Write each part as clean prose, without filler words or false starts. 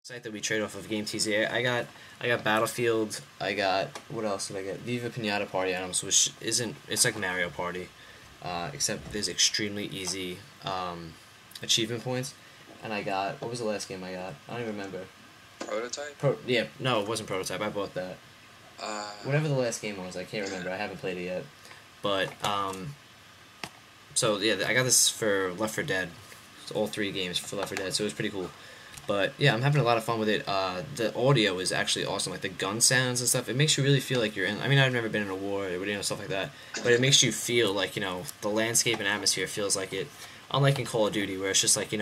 Site that we trade off of Game TZ. I got Battlefield. I got what else did I get? Viva Pinata Party Animals, which isn't it's like Mario Party, except there's extremely easy achievement points. And I got what was the last game I got? I don't even remember. Prototype? Yeah, no, it wasn't Prototype. I bought that. Uh, Whatever the last game was, I can't remember. I haven't played it yet. But so yeah, I got this for Left 4 Dead. It's all three games for Left 4 Dead, so it was pretty cool. But yeah, I'm having a lot of fun with it. The audio is actually awesome, like the gun sounds and stuff. It makes you really feel like you're in. I mean, I've never been in a war, stuff like that. But it makes you feel like the landscape and atmosphere feels like it. Unlike in Call of Duty, where it's just like it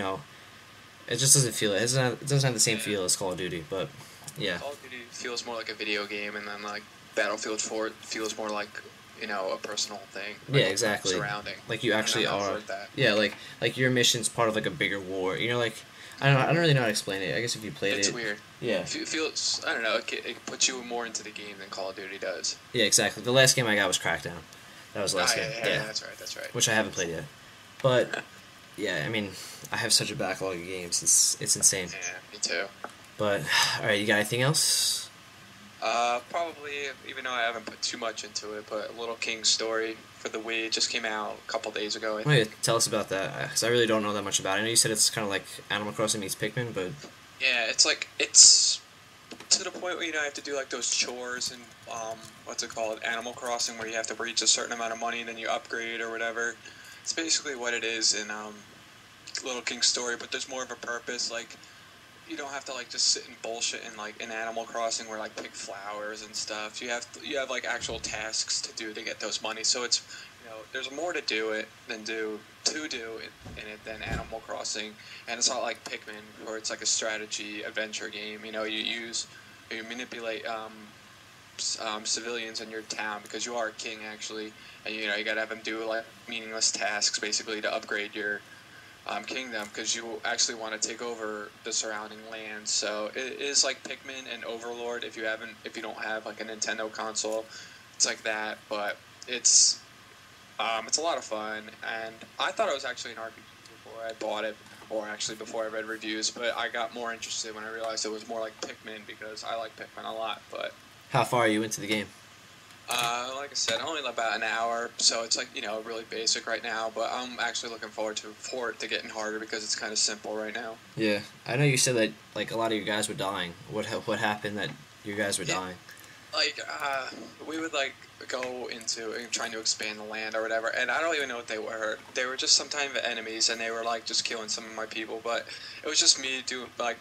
just doesn't feel it. It doesn't have the same feel as Call of Duty. But yeah, Call of Duty feels more like a video game, and then like Battlefield 4 feels more like a personal thing. Like yeah, exactly. Surrounding. Like you actually I've are. heard that. Yeah, like your mission's part of like a bigger war. Like. I don't really know how to explain it. I guess if you played It's it... weird. Yeah. It feels, I don't know, it puts you more into the game than Call of Duty does. Yeah, exactly. The last game I got was Crackdown. That was the last game. Yeah, that's right. Which I haven't played yet. But, yeah, I mean, I have such a backlog of games. It's insane. Yeah, me too. But, alright, you got anything else? Probably, even though I haven't put too much into it, but Little King's Story for the Wii just came out a couple days ago. Wait, tell us about that, because I really don't know that much about it. I know you said it's kind of like Animal Crossing meets Pikmin, but... Yeah, it's to the point where you have to do like those chores and what's it called, Animal Crossing, where you have to reach a certain amount of money and then you upgrade or whatever. It's basically what it is in Little King's Story, but there's more of a purpose. Like, you don't have to like just sit and bullshit in like in Animal Crossing where like pick flowers and stuff. You have like actual tasks to do to get those money. So it's there's more to do it than in it than Animal Crossing, and it's not like Pikmin where it's like a strategy adventure game. You manipulate civilians in your town because you are a king actually, and you gotta have them do like meaningless tasks basically to upgrade your kingdom because you actually want to take over the surrounding land. So it is like Pikmin and Overlord if you don't have like a Nintendo console. It's like that, but it's a lot of fun, and I thought it was actually an RPG before I bought it, or actually before I read reviews, but I got more interested when I realized it was more like Pikmin because I like Pikmin a lot. But How far are you into the game? like I said, only about an hour, so it's like really basic right now. But I'm actually looking forward for it to getting harder because it's kind of simple right now. Yeah, I know you said that like a lot of your guys were dying. What happened that your guys were dying? Like we would like go into and trying to expand the land or whatever, and I don't even know what they were. They were just some type of enemies, and they were like just killing some of my people. But it was just me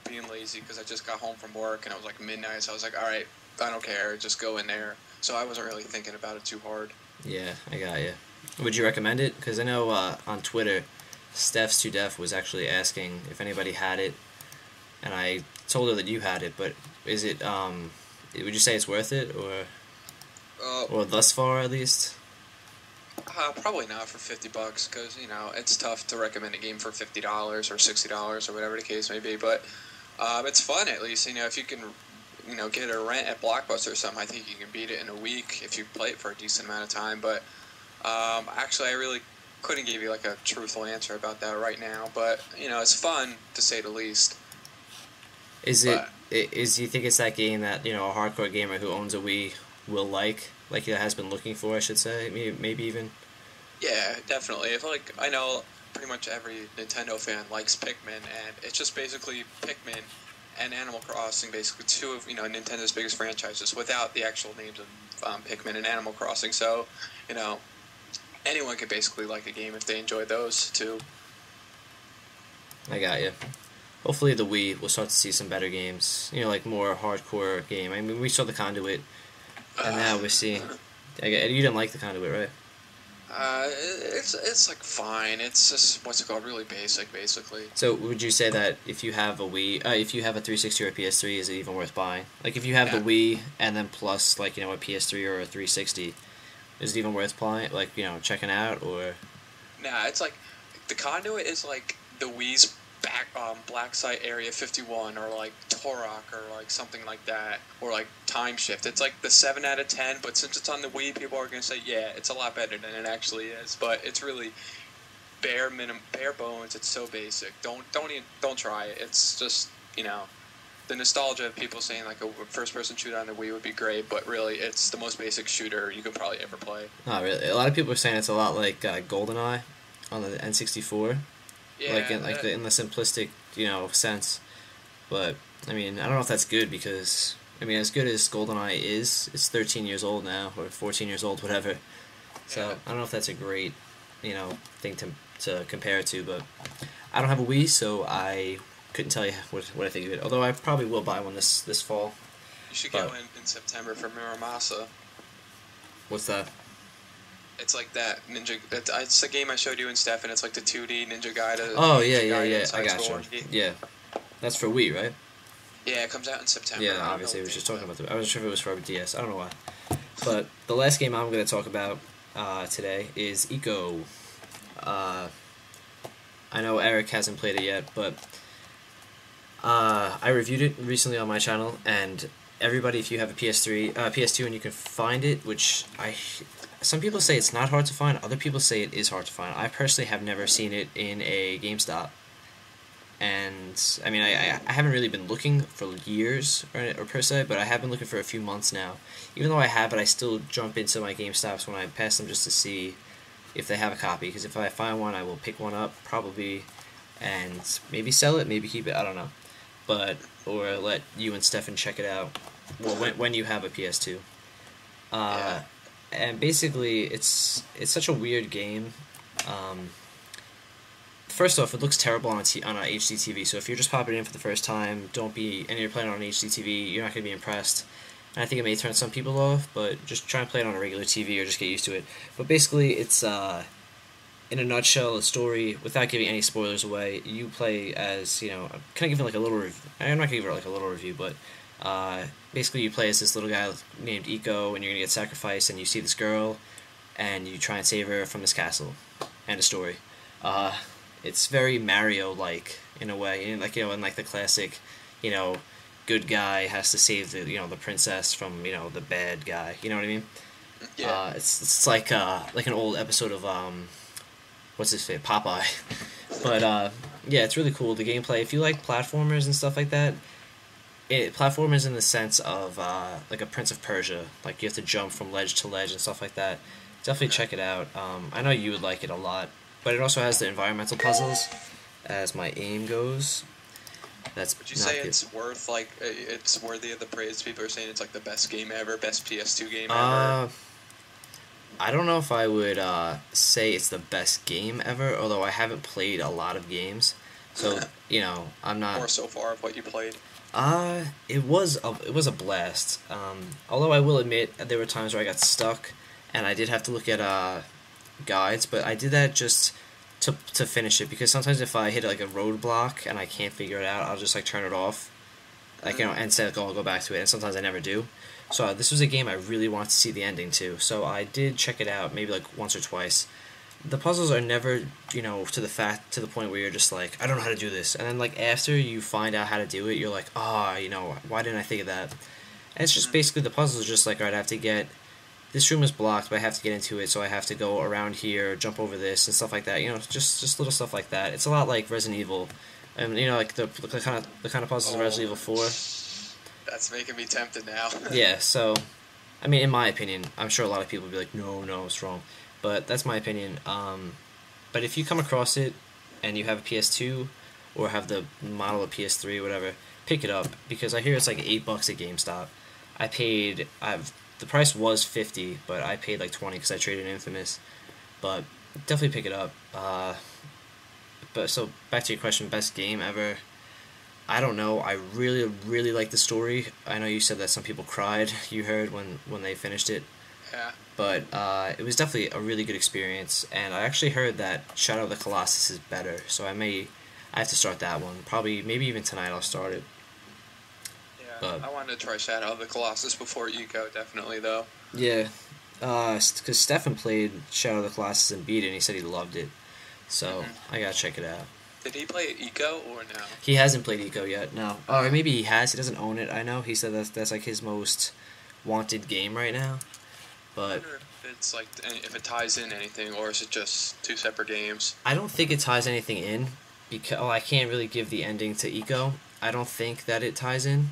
being lazy because I just got home from work and it was like midnight. So I was like, all right, I don't care, just go in there. So I wasn't really thinking about it too hard. Yeah, I got you. Would you recommend it? Because I know on Twitter, Steph's Too Deaf was actually asking if anybody had it, and I told her that you had it. But is it? Would you say it's worth it, or thus far at least? Probably not for $50 because it's tough to recommend a game for $50 or $60 or whatever the case may be. But it's fun at least. If you can get a rent at Blockbuster or something, I think you can beat it in a week if you play it for a decent amount of time. But actually, I really couldn't give you like a truthful answer about that right now. But it's fun to say the least. Do you think it's that game that a hardcore gamer who owns a Wii will like it has been looking for? I should say, maybe even. Yeah, definitely. I know pretty much every Nintendo fan likes Pikmin, and it's just basically Pikmin and Animal Crossing, basically two of Nintendo's biggest franchises, without the actual names of Pikmin and Animal Crossing. So, anyone could basically like a game if they enjoy those two. I got you. Hopefully the Wii will start to see some better games. Like more hardcore game. I mean, we saw the Conduit, and now we're seeing. You didn't like the Conduit, right? It's like fine. It's just what's it called, really basic, basically. So would you say that if you have a Wii, if you have a 360 or a PS3, is it even worth buying? Like if you have the Wii and then plus like a PS3 or a 360, is it even worth buying? Like checking out or? Nah, it's like the Conduit is like the Wii's Black Site Area 51 or like Turok or like something like that, or like Time Shift. It's like the 7 out of 10, but since it's on the Wii, people are going to say, yeah, it's a lot better than it actually is. But it's really bare bones. It's so basic. Don't try it. It's just the nostalgia of people saying like a first-person shooter on the Wii would be great, but really it's the most basic shooter you could probably ever play. Not really. A lot of people are saying it's a lot like GoldenEye on the N64, Yeah, like in the simplistic sense. But I mean, I don't know if that's good because I mean, as good as GoldenEye is, it's 13 years old now or 14 years old, whatever. So yeah. I don't know if that's a great thing to compare it to, but I don't have a Wii, so I couldn't tell you what I think of it. Although I probably will buy one this fall. You should get one in September for Miramasa. What's that? It's like that Ninja. It's the game I showed you and Steph, and it's like the 2D Ninja Gaiden. Oh Ninja yeah. Gaiden I got story. you. Yeah, that's for Wii, right? Yeah, it comes out in September. Yeah, obviously, we was just talking about I wasn't sure if it was for DS. I don't know why. But the last game I'm going to talk about today is Eco. I know Eric hasn't played it yet, but I reviewed it recently on my channel, and everybody, if you have a PS2, and you can find it, which some people say it's not hard to find, other people say it is hard to find. I personally have never seen it in a GameStop. And I mean, I haven't really been looking for years or per se, but I have been looking for a few months now. Even though I have it, I still jump into my GameStops when I pass them just to see if they have a copy. Because if I find one, I will pick one up probably, and maybe sell it, maybe keep it. I don't know, or let you and Stefan check it out. Well, when you have a PS2. And basically, it's such a weird game. First off, it looks terrible on a HD TV, so if you're just popping it in for the first time, and you're playing on an HD TV, you're not going to be impressed. And I think it may turn some people off, but just try and play it on a regular TV or just get used to it. But basically, it's, in a nutshell, a story, without giving any spoilers away. You play as, can I give it like a little review? I'm not going to give it like a little review, but basically you play as this little guy named Eco, and you're going to get sacrificed, and you see this girl, and you try and save her from this castle. End of story. It's very Mario-like in a way, in like the classic, good guy has to save the princess from the bad guy. You know what I mean? Yeah. It's like an old episode of what's his name, Popeye. But yeah, it's really cool. The gameplay. If you like platformers and stuff like that, platformers in the sense of like a Prince of Persia, like you have to jump from ledge to ledge and stuff like that. Definitely check it out. I know you would like it a lot. But it also has the environmental puzzles, as my aim goes. Would you say it's it's worthy of the praise? People are saying it's like the best game ever, best PS2 game ever. I don't know if I would say it's the best game ever, although I haven't played a lot of games, so I'm not. Or so far of what you played. It was a blast. Although I will admit there were times where I got stuck, and I did have to look at guides, but I did that just to finish it, because sometimes if I hit like a roadblock and I can't figure it out, I'll just like turn it off, and say I'll go back to it, and sometimes I never do. So this was a game I really wanted to see the ending to, so I did check it out maybe like once or twice. The puzzles are never to the point where you're just like, I don't know how to do this, and then like after you find out how to do it, you're like, why didn't I think of that? And it's just basically the puzzles are just like, alright, I have to get this room is blocked, but I have to get into it, so I have to go around here, jump over this, and stuff like that. Just little stuff like that. It's a lot like Resident Evil, and like the kind of puzzles in Resident Evil 4. That's making me tempted now. Yeah. So, I mean, in my opinion, I'm sure a lot of people would be like, no, it's wrong, but that's my opinion. But if you come across it and you have a PS2 or have the model of PS3 or whatever, pick it up, because I hear it's like $8 at GameStop. The price was $50, but I paid like $20 because I traded Infamous. But definitely pick it up. But so back to your question, best game ever. I don't know. I really, really like the story. I know you said that some people cried. You heard when they finished it. Yeah. But it was definitely a really good experience, and I actually heard that Shadow of the Colossus is better. So I have to start that one. Probably, maybe even tonight I'll start it. I wanted to try Shadow of the Colossus before Eco, definitely, though. Yeah, because Stefan played Shadow of the Colossus and beat it, and he said he loved it. So, I gotta check it out. Did he play Eco or no? He hasn't played Eco yet, no. Or maybe he has, he doesn't own it, I know. He said that's like his most wanted game right now. But I wonder if it's like, if it ties in anything, or is it just two separate games? I don't think it ties anything in, because I can't really give the ending to Eco. I don't think that it ties in.